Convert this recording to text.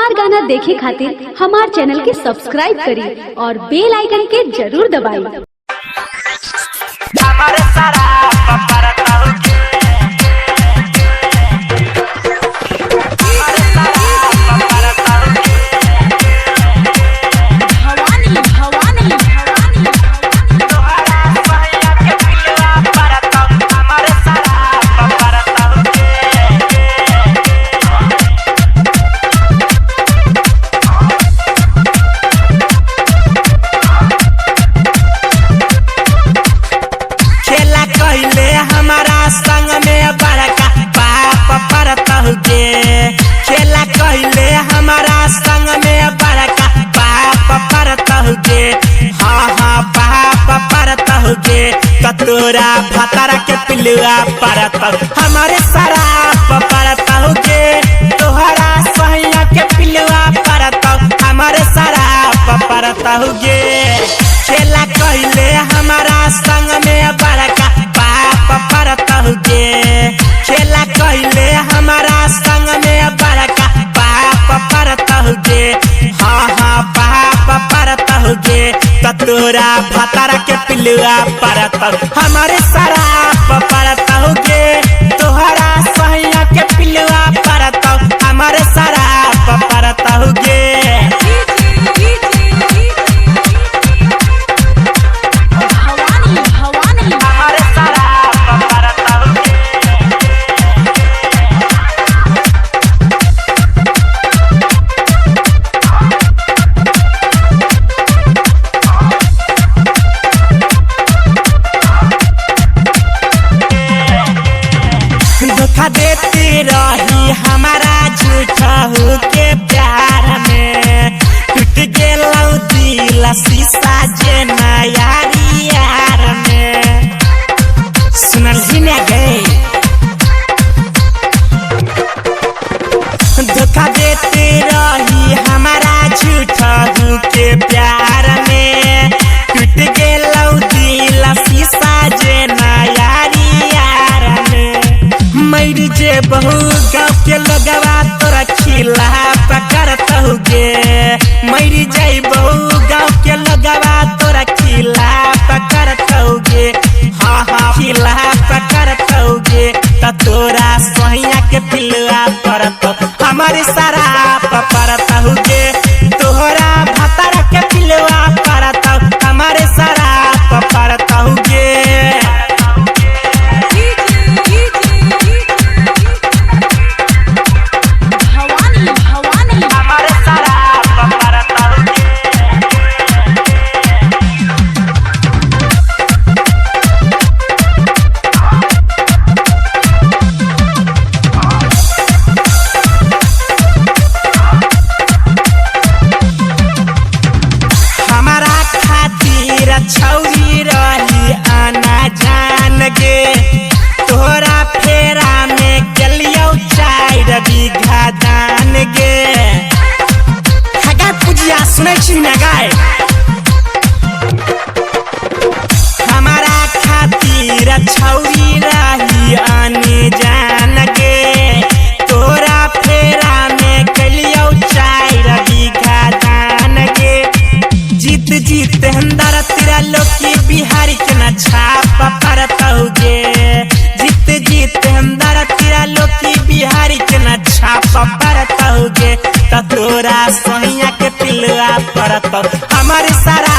हमार गाना देखे खातिर हमार चैनल के सब्सक्राइब करी और बेल आइकन के जरूर दबाई। हमारे सारा हमारा संग में बड़का बाप परतहुगे, खेला कहले हमारा संग में बड़का बाप परतहुगे। हाँ हाँ बाप परतहुगे, कतोरा भतरा के पिलुआ परतहु हमारे शराब परतहुगे। तोहरा सहिया के पिलुआ परतहु हमारे शराब परतहुगे। खेला कहले हमारा संग में बड़का परतहुगे, खेला कहले हमारा संग में बड़का बाप परतहुगे। हाँ हाँ बाप परतहुगे, कतोरा भतरा के पिलुआ परतहु हमारे शराब परतहुगे। तोहरा सहिया के पिलुआ परतहु हमारे शराब परतहुगे। धोखा देती रही हमारा झूठा के प्यार में, टूट गेलौ दिल शीशा जे नयारी यार में। सुनल ही न गए धोखा देती रही हमारा झूठा के प्यार में, टूट गेलौ दिल शीशा जे नयारी यार में। मैरी जे बहु गाँव के लोगवा तोरा खिला पकड़तहुगे, मैरी जे बहु गाँव के लोगवा तोरा खिला पकड़तहुगे। हाँ हाँ खिला पकड़तहुगे, त तोरा सहिया के पिलुआ परतहु हमारे शराब परतहुगे। तोहरा भतरा के पिलुआ परतहु हमारे शराब परतहुगे। छौरी रही आना जान गे, तोहरा फेरा में गेलियो 4 बीघा दान गे। पूजिया सुनै छी न गाय, हमारा खातिर छौरी रही आने जान गे, तोरा फेरा में गेलियो 4 बीघा दान गे। जीत जीत अंदर तेरा लोकी बिहारी के न छाप परतहुगे, जीत जीत अंदर तेरा लोकी बिहारी के न छाप परतहुगे। त तोरा सहिया के पिलुआ परतहु हमारे सारा